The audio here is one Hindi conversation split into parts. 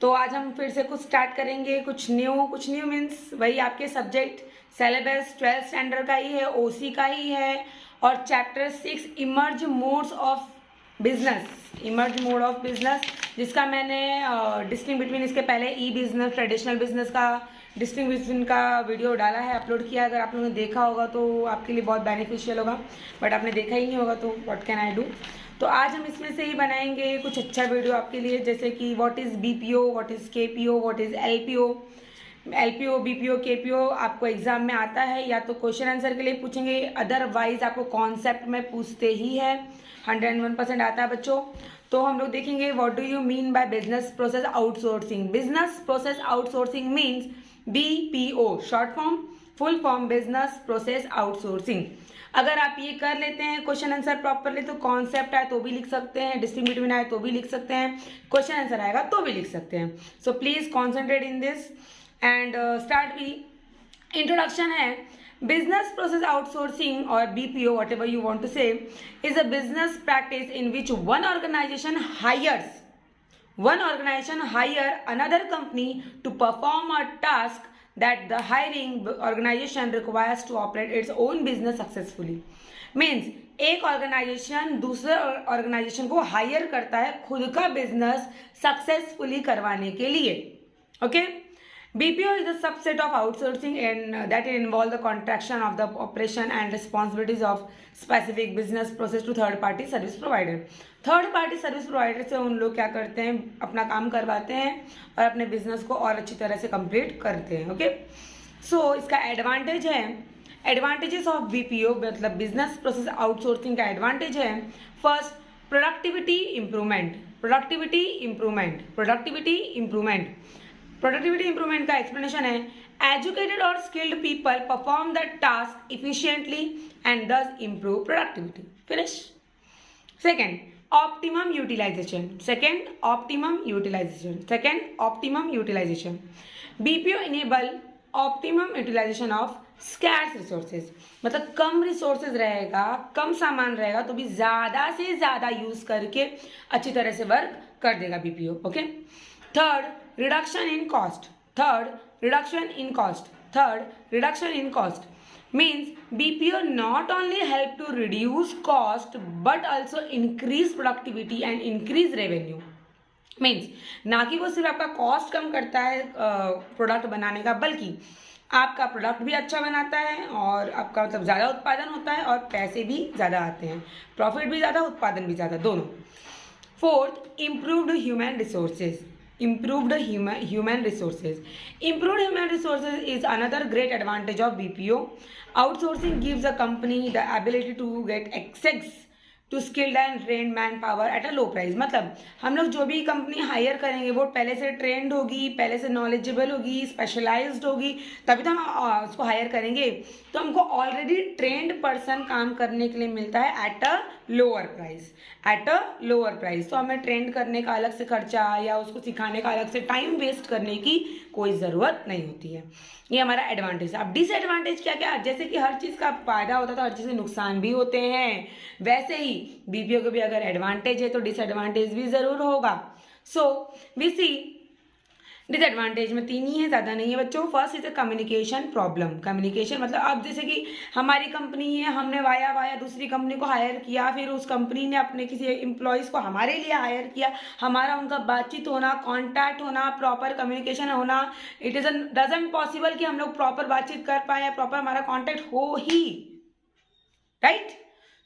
तो आज हम फिर से कुछ स्टार्ट करेंगे, कुछ न्यू मीन्स वही आपके सब्जेक्ट सिलेबस 12th स्टैंडर्ड का ही है, ओसी का ही है। और chapter 6 emerge modes of business, जिसका मैंने डिस्टिंग बिटवीन इसके पहले ई बिजनेस, ट्रेडिशनल बिजनेस का डिस्टिंग बिटवीन का वीडियो डाला है, अपलोड किया। अगर आप लोगों ने देखा होगा तो आपके लिए बहुत बेनिफिशियल होगा, बट आपने देखा ही नहीं होगा तो व्हाट कैन आई डू। तो आज हम इसमें से ही बनाएंगे कुछ अच्छा वीडियो आपके लिए, जैसे कि what is BPO, what is KPO, what is LPO. LPO, BPO, KPO आपको एग्जाम में आता है, या तो क्वेश्चन आंसर के लिए पूछेंगे, अदरवाइज आपको कॉन्सेप्ट में पूछते ही है। 101% आता है बच्चों। तो हम लोग देखेंगे what do you mean by business process outsourcing. Business process outsourcing means BPO, short form, full form business process outsourcing. अगर आप ये कर लेते हैं क्वेश्चन आंसर प्रॉपरली, तो कॉन्सेप्ट आए तो भी लिख सकते हैं, डिस्टिंग बिटवीन आए तो भी लिख सकते हैं, क्वेश्चन आंसर आएगा तो भी लिख सकते हैं। So please concentrate in this and start भी। इंट्रोडक्शन है, बिजनेस प्रोसेस आउटसोर्सिंग और BPO, whatever you want to say, is a business practice in which one organization hire another company to perform a task that the hiring organization requires to operate its own business successfully. Means एक ऑर्गेनाइजेशन दूसरे ऑर्गेनाइजेशन को हायर करता है खुद का बिजनेस सक्सेसफुली करवाने के लिए। Okay, BPO is a subset of outsourcing and that it involves the contraction of the operation and responsibilities of specific business process to third party service provider. Third party service provider से उन लोग क्या करते हैं, अपना काम करवाते हैं और अपने बिजनेस को और अच्छी तरह से कंप्लीट करते हैं। ओके, सो इसका एडवांटेज है, एडवांटेजेस ऑफ BPO मतलब बिजनेस प्रोसेस आउटसोर्सिंग का एडवांटेज है, first productivity improvement. Productivity improvement का एक्सप्लेनेशन है, एजुकेटेड और skilled people perform the task efficiently and thus improve productivity. Finish. Second, optimum utilization. BPO enable optimum utilization of scarce resources, मतलब कम रिसोर्सेज रहेगा, कम सामान रहेगा तो भी ज़्यादा से ज़्यादा यूज करके अच्छी तरह से वर्क कर देगा BPO। Okay, third, reduction in cost means BPO not only help to reduce cost but also increase productivity and increase revenue. Means ना कि वो सिर्फ आपका कॉस्ट कम करता है प्रोडक्ट बनाने का, बल्कि आपका प्रोडक्ट भी अच्छा बनाता है और आपका मतलब ज़्यादा उत्पादन होता है और पैसे भी ज़्यादा आते हैं, प्रॉफिट भी ज़्यादा, उत्पादन भी ज़्यादा, दोनों। Fourth, improved human resources is another great advantage of BPO. Outsourcing gives a company the ability to get access to skilled and trained man power at a low price. मतलब हम लोग जो भी कंपनी हायर करेंगे वो पहले से ट्रेंड होगी, पहले से नॉलेजेबल होगी, स्पेशलाइज्ड होगी, तभी तो हम उसको हायर करेंगे। तो हमको ऑलरेडी ट्रेंड पर्सन काम करने के लिए मिलता है एट अ लोअर प्राइस। तो हमें ट्रेंड करने का अलग से खर्चा या उसको सिखाने का अलग से टाइम वेस्ट करने की कोई ज़रूरत नहीं होती है। ये हमारा एडवांटेज है। अब डिसएडवांटेज क्या क्या, जैसे कि हर चीज़ का फायदा होता है तो हर चीज़ के नुकसान भी होते हैं, वैसे ही BPO को भी अगर एडवांटेज है तो डिसएडवांटेज भी ज़रूर होगा। सो वी सी डिसएडवांटेज में 3 ही है, ज़्यादा नहीं है बच्चों। First is a communication problem. Communication मतलब अब जैसे कि हमारी कंपनी है, हमने वाया दूसरी कंपनी को हायर किया, फिर उस कंपनी ने अपने किसी एम्प्लॉयज़ को हमारे लिए हायर किया, हमारा उनका बातचीत होना, कॉन्टैक्ट होना, प्रॉपर कम्युनिकेशन होना, इट इज़ डजंट पॉसिबल कि हम लोग प्रॉपर बातचीत कर पाए या प्रॉपर हमारा कॉन्टैक्ट हो ही, राइट?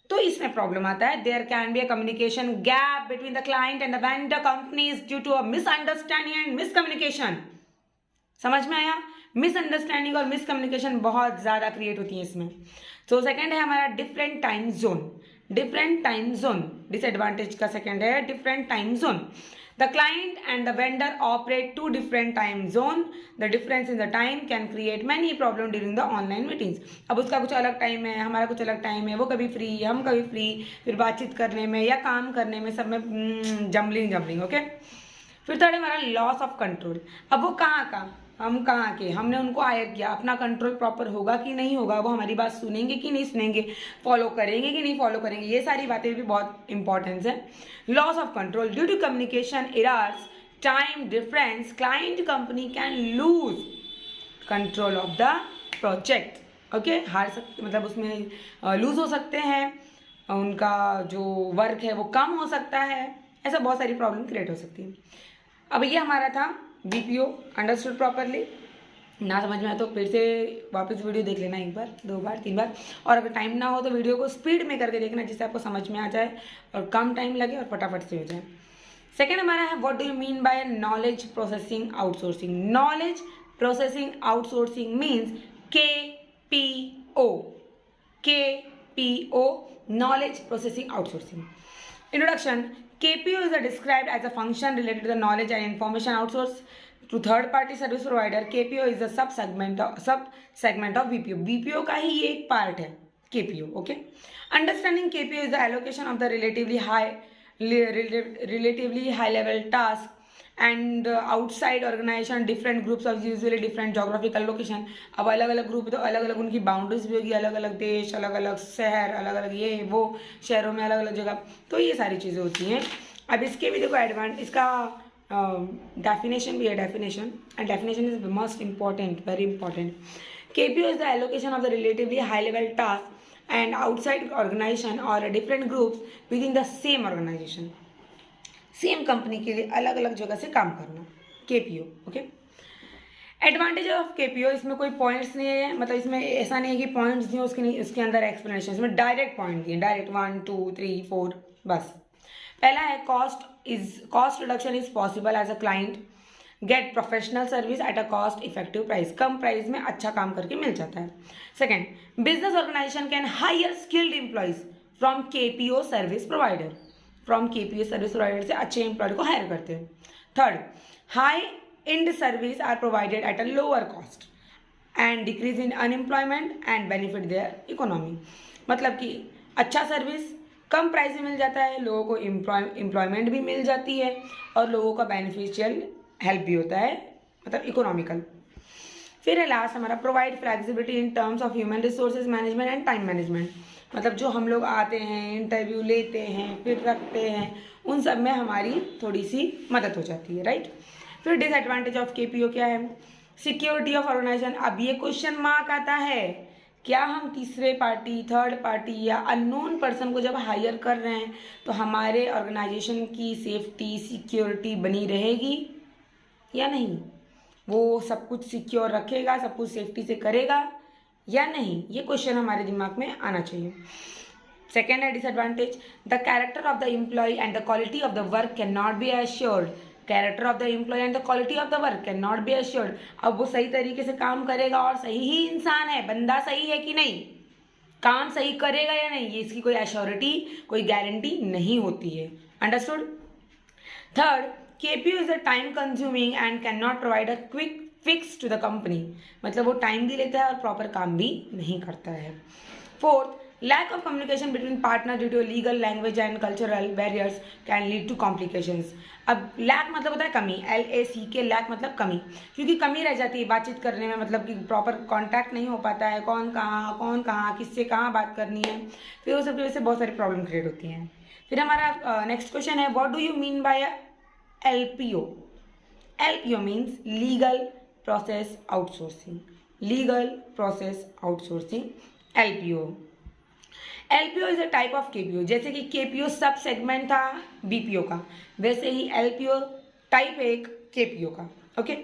तो इसमें प्रॉब्लम आता है। There can be a communication gap between the client and the vendor companies due to a misunderstanding and miscommunication. समझ में आया? मिसअंडरस्टैंडिंग और मिसकम्युनिकेशन बहुत ज़्यादा क्रिएट होती है इसमें। सो सेकेंड है हमारा डिफरेंट टाइम जोन। डिसएडवांटेज का सेकेंड है different time zone. The client and the vendor operate 2 different time zone. The difference in the time can create many problems during the online meetings. अब उसका कुछ अलग टाइम है, हमारा कुछ अलग टाइम है, वो कभी फ्री, हम कभी फ्री, फिर बातचीत करने में या काम करने में सब में जम्बलिंग। ओके, फिर थर्ड हमारा लॉस ऑफ कंट्रोल। अब वो हम कहाँ के, हमने उनको हायर किया, अपना कंट्रोल प्रॉपर होगा कि नहीं होगा, वो हमारी बात सुनेंगे कि नहीं सुनेंगे, फॉलो करेंगे कि नहीं फॉलो करेंगे, ये सारी बातें भी बहुत इंपॉर्टेंस है। Loss of control due to communication errors time difference, client company can lose control of the project. Okay, हार सकते मतलब उसमें लूज हो सकते हैं, उनका जो वर्क है वो कम हो सकता है, ऐसा बहुत सारी प्रॉब्लम क्रिएट हो सकती है. अब ये हमारा था बीपीओ. Understood properly? ना समझ में आए तो फिर से वापस वीडियो देख लेना, एक बार, 2 बार, 3 बार. और अगर टाइम ना हो तो वीडियो को स्पीड में करके देखना जिससे आपको समझ में आ जाए और कम टाइम लगे और फटाफट से हो जाए. सेकेंड हमारा है what do you mean by knowledge processing outsourcing. Knowledge processing outsourcing means KPO. KPO, knowledge processing outsourcing. Introduction. KPO is described as a function related to the knowledge and information outsourced to third party service provider. KPO is a sub segment of BPO. BPO का ही एक पार्ट है KPO. Okay. Understanding KPO is the allocation of the relatively high level task and outside organization different groups of usually different geographical location. अब अलग अलग ग्रुप है तो अलग अलग उनकी बाउंड्रीज भी होगी, अलग अलग देश, अलग अलग शहर, अलग अलग ये वो, शहरों में अलग अलग जगह, तो ये सारी चीज़ें होती हैं. अब इसके भी देखो इसका डेफिनेशन भी है. Definition and definition is most important, very important. KPO is the allocation of the relatively high level task and outside organization और different groups within the same organization. Same company के लिए अलग अलग जगह से काम करना, KPO. Okay. Advantage of KPO, इसमें कोई पॉइंट्स नहीं है, मतलब इसमें ऐसा नहीं है कि पॉइंट्स दिए उसके अंदर एक्सप्लेनेशन, इसमें डायरेक्ट पॉइंट दिए, डायरेक्ट 1 2 3 4 बस. पहला है cost reduction is possible as a client get professional service at a cost effective price. कम प्राइस में अच्छा काम करके मिल जाता है. Second, business organisation can hire skilled employees from KPO service provider. From KPO service provider से अच्छे एम्प्लॉय को हायर करते हैं. Third, high end service are provided at a lower cost and decrease in unemployment and benefit their economy. मतलब कि अच्छा सर्विस कम प्राइस में मिल जाता है, लोगों को एम्प्लॉयमेंट भी मिल जाती है और लोगों का बेनिफिशियल हेल्प भी होता है, मतलब इकोनॉमिकल. फिर है लास्ट हमारा provide flexibility in terms of human resources management and time management. मतलब जो हम लोग आते हैं, इंटरव्यू लेते हैं, फिर रखते हैं, उन सब में हमारी थोड़ी सी मदद हो जाती है, राइट. फिर डिसएडवांटेज ऑफ KPO क्या है? Security of organisation. अब ये क्वेश्चन मार्क आता है, क्या हम तीसरे पार्टी, थर्ड पार्टी या अननोन पर्सन को जब हायर कर रहे हैं तो हमारे ऑर्गेनाइजेशन की सेफ्टी सिक्योरिटी बनी रहेगी या नहीं? वो सब कुछ सिक्योर रखेगा, सब कुछ सेफ्टी से करेगा या नहीं? ये क्वेश्चन हमारे दिमाग में आना चाहिए. सेकेंड है disadvantage, the character of the employee and the quality of the work can not be assured. Character of the employee and the quality of the work can not be assured. अब वो सही तरीके से काम करेगा और सही ही इंसान है, बंदा सही है कि नहीं, काम सही करेगा या नहीं, ये इसकी कोई एश्योरिटी, कोई गारंटी नहीं होती है. Understood. Third, KPO is a time consuming and can not provide a quick fix to the company. मतलब वो टाइम भी लेता है और प्रॉपर काम भी नहीं करता है. Fourth, lack of communication between partner due to legal language and cultural barriers can lead to complications. अब लैक मतलब होता है कमी, LACK, लैक मतलब कमी, क्योंकि कमी रह जाती है बातचीत करने में, मतलब कि प्रॉपर कॉन्टैक्ट नहीं हो पाता है, कौन कहाँ किससे कहाँ बात करनी है, फिर उस सब की वजह से बहुत सारी प्रॉब्लम क्रिएट होती हैं. फिर हमारा नेक्स्ट क्वेश्चन है what do you mean by LPO. LPO means legal process outsourcing. Legal process outsourcing, LPO. LPO is a type of KPO. जैसे कि KPO सब सेगमेंट था BPO का, वैसे ही LPO टाइप एक KPO का. Okay.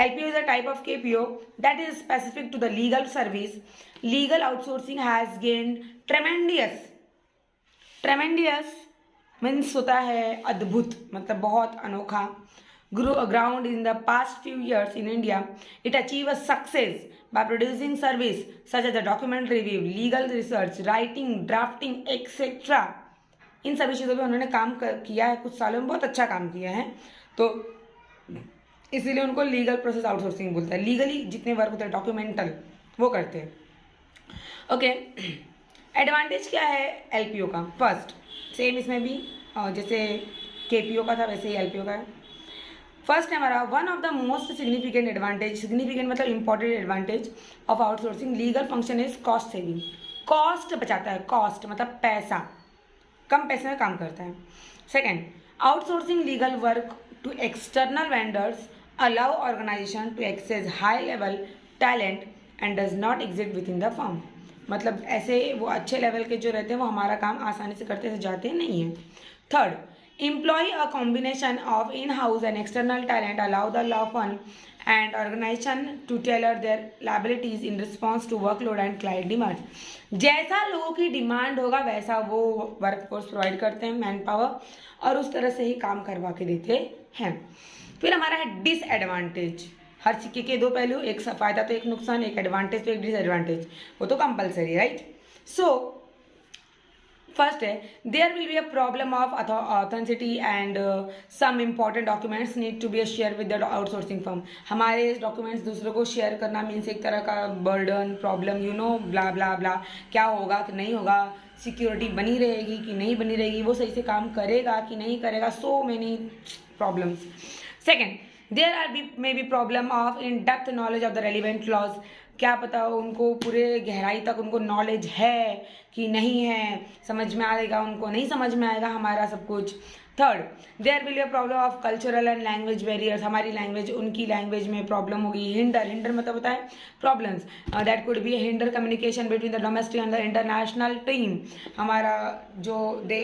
LPO is a type of KPO that is specific to the legal service. Legal outsourcing has gained tremendous means होता है अद्भुत, मतलब बहुत अनोखा, ground in the past few years in India. It achieved a success by producing service such as the document review, legal research, writing, drafting, etc. इन सभी चीज़ों पे उन्होंने काम किया है, कुछ सालों में बहुत अच्छा काम किया है, तो इसीलिए उनको लीगल प्रोसेस आउटसोर्सिंग बोलता है. लीगली जितने वर्क होते हैं डॉक्यूमेंटल वो करते हैं. ओके. एडवांटेज क्या है LPO का? फर्स्ट, सेम इसमें भी जैसे KPO का था वैसे ही LPO का है. फर्स्ट है हमारा one of the most significant advantage, significant मतलब important advantage of outsourcing legal function is cost saving. Cost बचाता है, कॉस्ट मतलब पैसा, कम पैसे में काम करता है. Second, outsourcing legal work to external vendors allow organization to access high level talent and does not exist within the firm. मतलब ऐसे वो अच्छे लेवल के जो रहते हैं वो हमारा काम आसानी से करते जाते नहीं हैं. Third, employ a combination of in-house and external talent allow the law firm and organization to tailor their liabilities in response to workload and client demands. जैसा लोगों की डिमांड होगा वैसा वो वर्कफोर्स प्रोवाइड करते हैं, मैन पावर, और उस तरह से ही काम करवा के देते हैं. फिर हमारा है डिसएडवांटेज. हर सिक्के के दो पहलू, एक फायदा तो एक नुकसान, एक एडवांटेज तो एक डिसएडवांटेज, वो तो कंपलसरी, राइट. सो फर्स्ट है, there will be a problem of authenticity and some important documents need to be share with the outsourcing firm. हमारे डॉक्यूमेंट्स दूसरों को शेयर करना मीन्स एक तरह का burden, problem, you know, blah blah blah. क्या होगा कि नहीं होगा, सिक्योरिटी बनी रहेगी कि नहीं बनी रहेगी, वो सही से काम करेगा कि नहीं करेगा, so many problems. Second, there are may be problem of in depth knowledge of the relevant laws. क्या पता उनको पूरे गहराई तक उनको नॉलेज है कि नहीं है, समझ में आएगा उनको, नहीं समझ में आएगा हमारा सब कुछ. Third, there will be a problem of cultural and language barriers. हमारी लैंग्वेज उनकी लैंग्वेज में प्रॉब्लम होगी. हिंडर मतलब होता है problems that could be hinder communication between the domestic and the international team. हमारा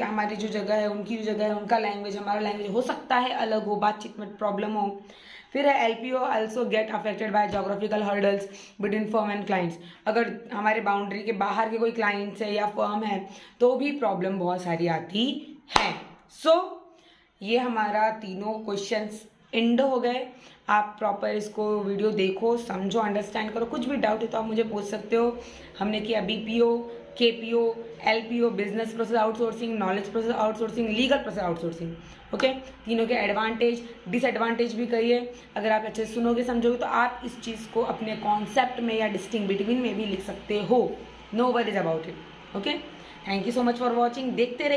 हमारी जो जगह है, उनकी जो जगह है, उनका लैंग्वेज हमारा लैंग्वेज हो सकता है अलग हो, बातचीत में प्रॉब्लम हो. फिर है LPO also get affected by geographical hurdles between firm and clients. अगर हमारे बाउंड्री के बाहर के कोई क्लाइंट्स है या फर्म है तो भी प्रॉब्लम बहुत सारी आती है. सो ये हमारा तीनों क्वेश्चंस एंड हो गए. आप प्रॉपर इसको वीडियो देखो, समझो, अंडरस्टैंड करो. कुछ भी डाउट है तो आप मुझे पूछ सकते हो. हमने किया BPO, KPO, LPO, business process outsourcing, knowledge process outsourcing, legal process outsourcing. Okay, तीनों के एडवांटेज डिसएडवांटेज भी करिए. अगर आप अच्छे से सुनोगे समझोगे तो आप इस चीज़ को अपने कॉन्सेप्ट में या डिस्टिंग बिटवीन में भी लिख सकते हो. No worries about it. Okay, thank you so much for watching. देखते रहिए.